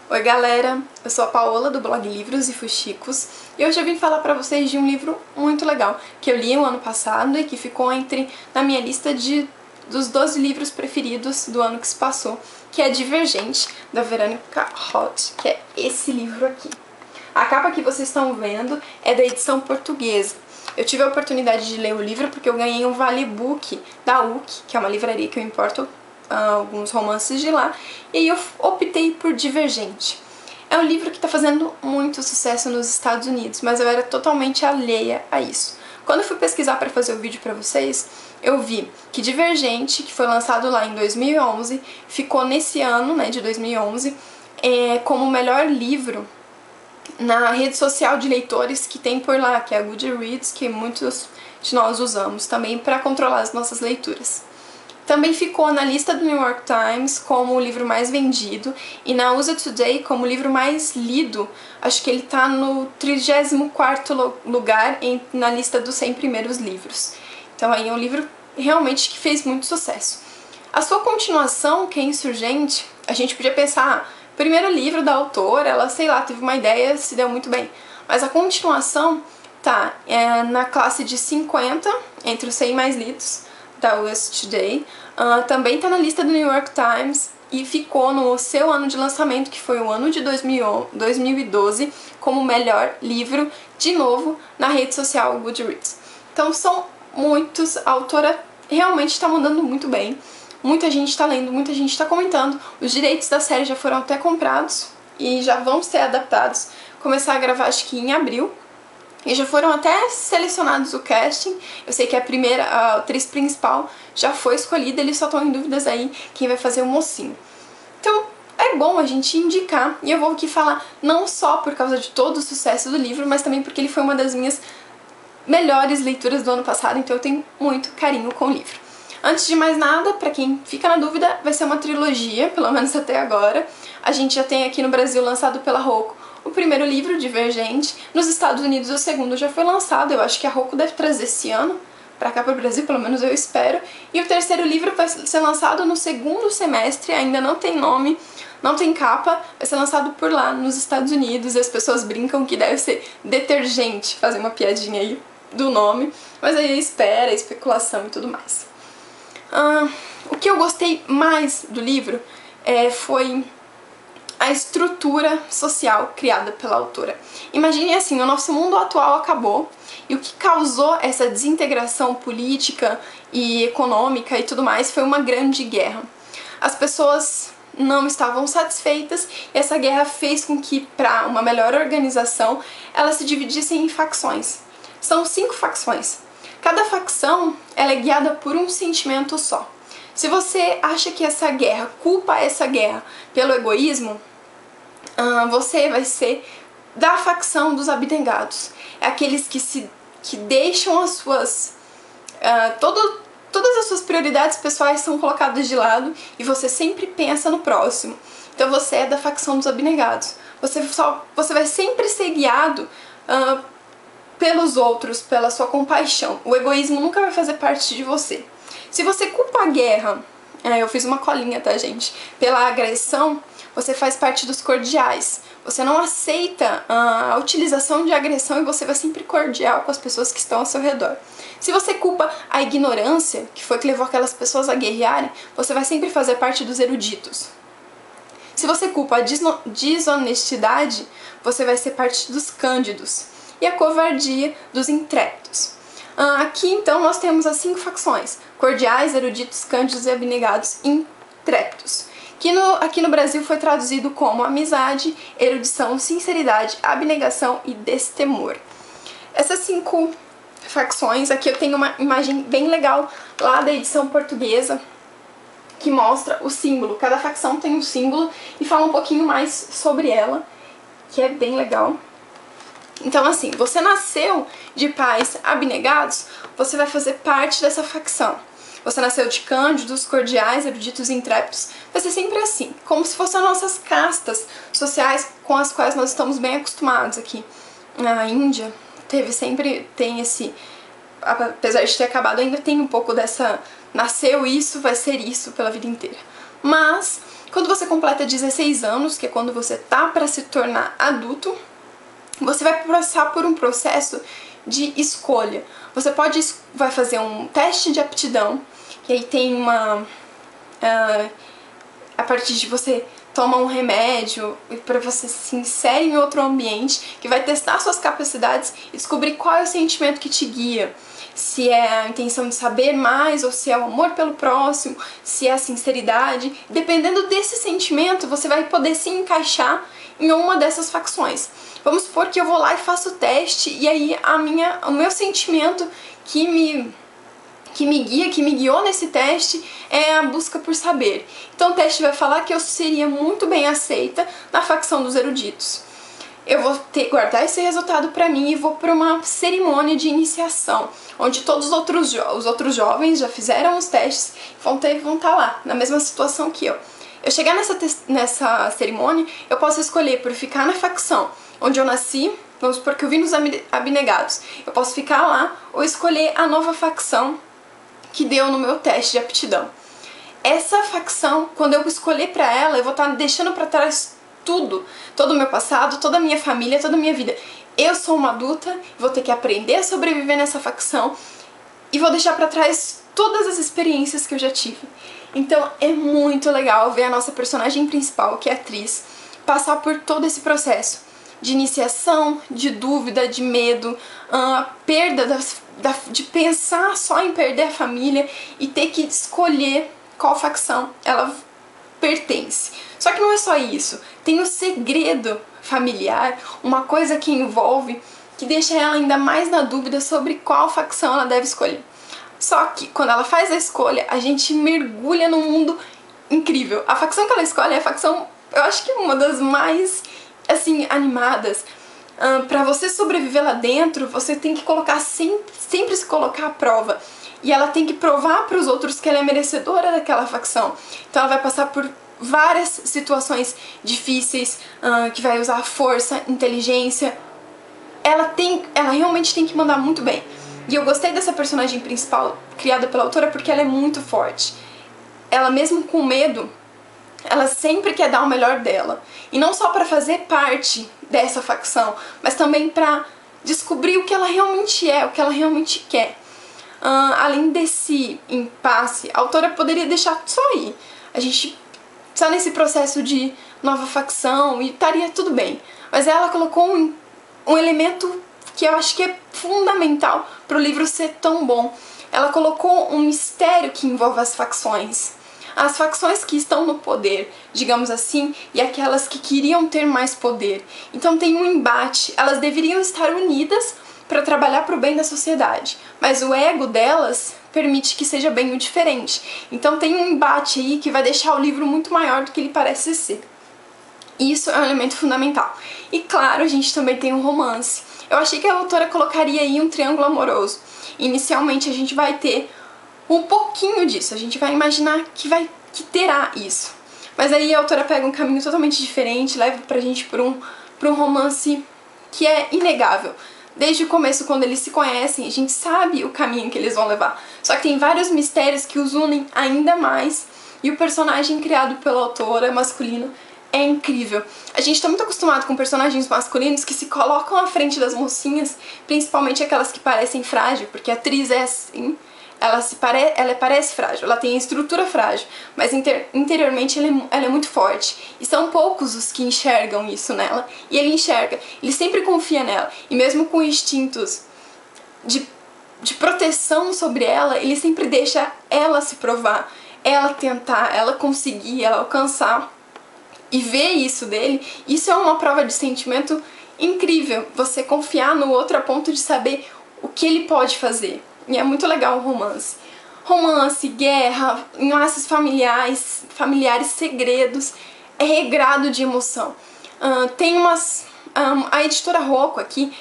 Oi galera, eu sou a Paola do blog Livros e Fuxicos e hoje eu vim falar pra vocês de um livro muito legal que eu li no ano passado e que ficou na minha lista dos 12 livros preferidos do ano que se passou, que é Divergente, da Veronica Roth, que é esse livro aqui. A capa que vocês estão vendo é da edição portuguesa. Eu tive a oportunidade de ler o livro porque eu ganhei um Vale Book da UC, que é uma livraria que eu importo alguns romances de lá, e aí eu optei por Divergente. É um livro que está fazendo muito sucesso nos Estados Unidos, mas eu era totalmente alheia a isso. Quando eu fui pesquisar para fazer o vídeo para vocês, eu vi que Divergente, que foi lançado lá em 2011, ficou nesse ano, né, de 2011, como o melhor livro na rede social de leitores que tem por lá, que é a Goodreads, que muitos de nós usamos também para controlar as nossas leituras. Também ficou na lista do New York Times como o livro mais vendido e na USA Today como o livro mais lido. Acho que ele está no 34º lugar na lista dos 100 primeiros livros. Então aí é um livro realmente que fez muito sucesso. A sua continuação, que é Insurgente, a gente podia pensar, primeiro livro da autora, ela, sei lá, teve uma ideia, se deu muito bem. Mas a continuação tá na classe de 50, entre os 100 mais lidos da USA Today, também está na lista do New York Times e ficou no seu ano de lançamento, que foi o ano de 2012, como o melhor livro, de novo, na rede social Goodreads. Então são muitos, a autora realmente está mandando muito bem, muita gente está lendo, muita gente está comentando, os direitos da série já foram até comprados e já vão ser adaptados, começar a gravar acho que em abril. E já foram até selecionados o casting. Eu sei que a atriz principal já foi escolhida, eles só estão em dúvidas aí quem vai fazer o mocinho. Então é bom a gente indicar, e eu vou aqui falar não só por causa de todo o sucesso do livro, mas também porque ele foi uma das minhas melhores leituras do ano passado, então eu tenho muito carinho com o livro. Antes de mais nada, pra quem fica na dúvida, vai ser uma trilogia, pelo menos até agora. A gente já tem aqui no Brasil, lançado pela Rocco, o primeiro livro, Divergente. Nos Estados Unidos o segundo já foi lançado, eu acho que a Rocco deve trazer esse ano pra cá pro Brasil, pelo menos eu espero. E o terceiro livro vai ser lançado no segundo semestre, ainda não tem nome, não tem capa, vai ser lançado por lá, nos Estados Unidos, e as pessoas brincam que deve ser Detergente, fazer uma piadinha aí do nome, mas aí espera, especulação e tudo mais. O que eu gostei mais do livro foi a estrutura social criada pela autora. Imagine assim, o nosso mundo atual acabou e o que causou essa desintegração política e econômica e tudo mais foi uma grande guerra. As pessoas não estavam satisfeitas e essa guerra fez com que, para uma melhor organização, elas se dividissem em facções. São 5 facções. Cada facção ela é guiada por um sentimento só. Se você acha que culpa essa guerra pelo egoísmo, você vai ser da facção dos abnegados. É aqueles que deixam as suas... todas as suas prioridades pessoais são colocadas de lado e você sempre pensa no próximo. Então você é da facção dos abnegados. Você vai sempre ser guiado pelos outros, pela sua compaixão. O egoísmo nunca vai fazer parte de você. Se você culpa a guerra, eu fiz uma colinha, tá, gente? Pela agressão, você faz parte dos cordiais. Você não aceita a utilização de agressão e você vai sempre cordial com as pessoas que estão ao seu redor. Se você culpa a ignorância, que foi que levou aquelas pessoas a guerrearem, você vai sempre fazer parte dos eruditos. Se você culpa a desonestidade, você vai ser parte dos cândidos. E a covardia dos intrépidos. Aqui então nós temos as 5 facções: cordiais, eruditos, cândidos e abnegados intrépidos, que aqui no Brasil foi traduzido como amizade, erudição, sinceridade, abnegação e destemor. Essas 5 facções, aqui eu tenho uma imagem bem legal lá da edição portuguesa que mostra o símbolo. Cada facção tem um símbolo e fala um pouquinho mais sobre ela, que é bem legal. Então assim, você nasceu de pais abnegados, você vai fazer parte dessa facção. Você nasceu de cândidos, cordiais, eruditos e intrépidos, vai ser sempre assim, como se fossem as nossas castas sociais com as quais nós estamos bem acostumados aqui. Na Índia, tem esse, apesar de ter acabado, ainda tem um pouco dessa, nasceu isso, vai ser isso pela vida inteira. Mas quando você completa 16 anos, que é quando você tá para se tornar adulto, você vai passar por um processo de escolha. Você vai fazer um teste de aptidão, e aí tem a partir de você toma um remédio para você se inserir em outro ambiente que vai testar suas capacidades e descobrir qual é o sentimento que te guia. Se é a intenção de saber mais, ou se é o amor pelo próximo, se é a sinceridade. Dependendo desse sentimento, você vai poder se encaixar em uma dessas facções. Vamos supor que eu vou lá e faço o teste, e aí o meu sentimento que me guiou nesse teste é a busca por saber. Então o teste vai falar que eu seria muito bem aceita na facção dos eruditos. Eu vou guardar esse resultado para mim e vou para uma cerimônia de iniciação, onde todos os outros jovens já fizeram os testes e vão estar lá, na mesma situação que eu. Eu chegar nessa cerimônia, eu posso escolher por ficar na facção onde eu nasci, vamos supor que eu vim nos abnegados. Eu posso ficar lá ou escolher a nova facção que deu no meu teste de aptidão. Essa facção, quando eu escolher para ela, eu vou estar deixando para trás tudo, todo o meu passado, toda a minha família, toda a minha vida. Eu sou uma adulta, vou ter que aprender a sobreviver nessa facção e vou deixar para trás todas as experiências que eu já tive. Então é muito legal ver a nossa personagem principal, que é a atriz, passar por todo esse processo de iniciação, de dúvida, de medo, perda de pensar só em perder a família e ter que escolher qual facção ela pertence. Só que não é só isso, tem o segredo familiar, uma coisa que envolve, que deixa ela ainda mais na dúvida sobre qual facção ela deve escolher. Só que quando ela faz a escolha, a gente mergulha num mundo incrível. A facção que ela escolhe é a facção, eu acho que uma das mais, assim, animadas. Pra você sobreviver lá dentro, você tem que sempre se colocar à prova. E ela tem que provar para os outros que ela é merecedora daquela facção. Então ela vai passar por várias situações difíceis, que vai usar força, inteligência. Ela realmente tem que mandar muito bem. E eu gostei dessa personagem principal, criada pela autora, porque ela é muito forte. Ela, mesmo com medo, ela sempre quer dar o melhor dela. E não só para fazer parte dessa facção, mas também para descobrir o que ela realmente é, o que ela realmente quer. Além desse impasse, a autora poderia deixar só aí. A gente está nesse processo de nova facção e estaria tudo bem. Mas ela colocou um elemento que eu acho que é fundamental para o livro ser tão bom. Ela colocou um mistério que envolve as facções. As facções que estão no poder, digamos assim, e aquelas que queriam ter mais poder. Então tem um embate. Elas deveriam estar unidas para trabalhar para o bem da sociedade, mas o ego delas permite que seja bem o diferente. Então tem um embate aí que vai deixar o livro muito maior do que ele parece ser. Isso é um elemento fundamental. E claro, a gente também tem um romance. Eu achei que a autora colocaria aí um triângulo amoroso. Inicialmente a gente vai ter um pouquinho disso, a gente vai imaginar que terá isso. Mas aí a autora pega um caminho totalmente diferente, leva pra gente por um romance que é inegável. Desde o começo, quando eles se conhecem, a gente sabe o caminho que eles vão levar. Só que tem vários mistérios que os unem ainda mais. E o personagem criado pela autora, masculino, é incrível. A gente tá muito acostumado com personagens masculinos que se colocam à frente das mocinhas, principalmente aquelas que parecem frágil, porque a atriz é assim, ela parece frágil, ela tem a estrutura frágil, mas interiormente ela é muito forte. E são poucos os que enxergam isso nela, e ele enxerga, ele sempre confia nela, e mesmo com instintos de proteção sobre ela, ele sempre deixa ela se provar, ela tentar, ela conseguir, ela alcançar. E ver isso dele, isso é uma prova de sentimento incrível, você confiar no outro a ponto de saber o que ele pode fazer. E é muito legal o romance. Romance, guerra, enlaces familiares, segredos, é regrado de emoção. Tem a editora Rocco aqui,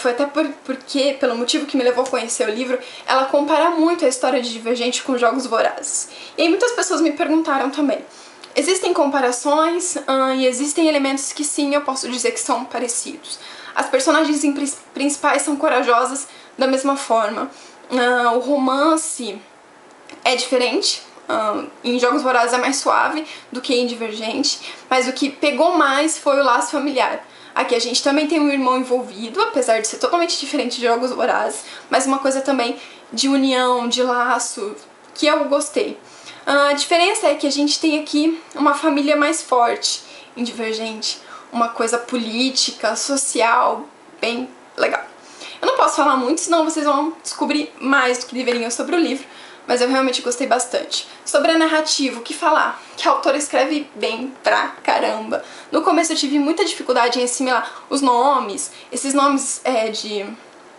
foi até porque, pelo motivo que me levou a conhecer o livro, ela compara muito a história de Divergente com Jogos Vorazes. E aí muitas pessoas me perguntaram também. Existem comparações e existem elementos que sim, eu posso dizer que são parecidos. As personagens principais são corajosas da mesma forma. O romance é diferente, Em Jogos Vorazes é mais suave do que em Divergente, mas o que pegou mais foi o laço familiar. Aqui a gente também tem um irmão envolvido, apesar de ser totalmente diferente de Jogos Vorazes, mas uma coisa também de união, de laço, que eu gostei. A diferença é que a gente tem aqui uma família mais forte em Divergente, uma coisa política, social, bem legal. Eu não posso falar muito, senão vocês vão descobrir mais do que deveriam sobre o livro, mas eu realmente gostei bastante. Sobre a narrativa, o que falar? Que a autora escreve bem pra caramba. No começo eu tive muita dificuldade em assimilar os nomes, esses nomes de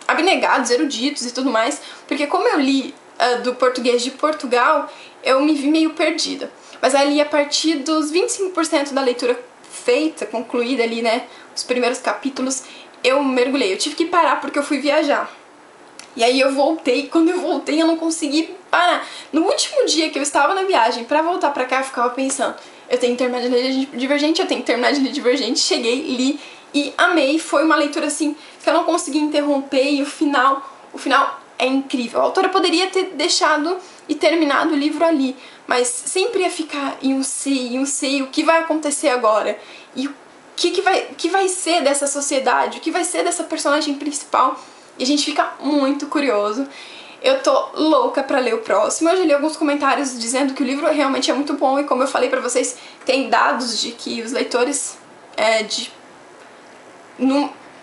abnegados, eruditos e tudo mais, porque como eu li do português de Portugal, eu me vi meio perdida. Mas ali, a partir dos 25% da leitura feita, concluída ali, né, os primeiros capítulos, eu mergulhei. Eu tive que parar porque eu fui viajar. E aí eu voltei, e quando eu voltei eu não consegui parar. No último dia que eu estava na viagem, pra voltar pra cá, eu ficava pensando, eu tenho que terminar de ler Divergente, eu tenho que terminar de ler Divergente. Cheguei, li e amei. Foi uma leitura assim que eu não consegui interromper e o final é incrível. A autora poderia ter deixado e terminado o livro ali, mas sempre ia ficar em um sei, o que vai acontecer agora? E o que vai ser dessa sociedade? O que vai ser dessa personagem principal? E a gente fica muito curioso. Eu tô louca pra ler o próximo. Eu já li alguns comentários dizendo que o livro realmente é muito bom e, como eu falei pra vocês, tem dados de que os leitores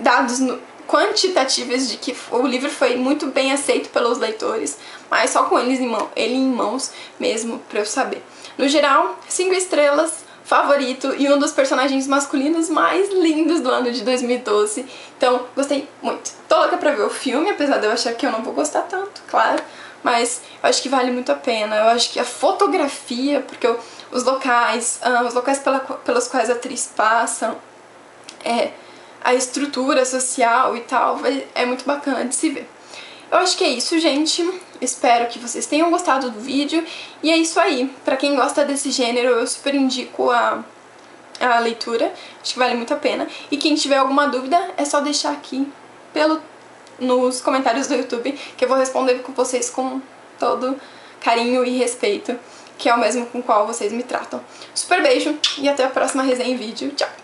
dados quantitativos de que o livro foi muito bem aceito pelos leitores, mas só com ele em mãos mesmo pra eu saber. No geral, 5 estrelas, favorito e um dos personagens masculinos mais lindos do ano de 2012. Então, gostei muito. Tô louca pra ver o filme, apesar de eu achar que eu não vou gostar tanto, claro, mas eu acho que vale muito a pena. Eu acho que a fotografia, porque os locais pelos quais a atriz passa, a estrutura social e tal, é muito bacana de se ver. Eu acho que é isso, gente. Espero que vocês tenham gostado do vídeo. E é isso aí. Pra quem gosta desse gênero, eu super indico a leitura. Acho que vale muito a pena. E quem tiver alguma dúvida, é só deixar aqui nos comentários do YouTube, que eu vou responder com vocês com todo carinho e respeito, que é o mesmo com o qual vocês me tratam. Super beijo e até a próxima resenha em vídeo. Tchau!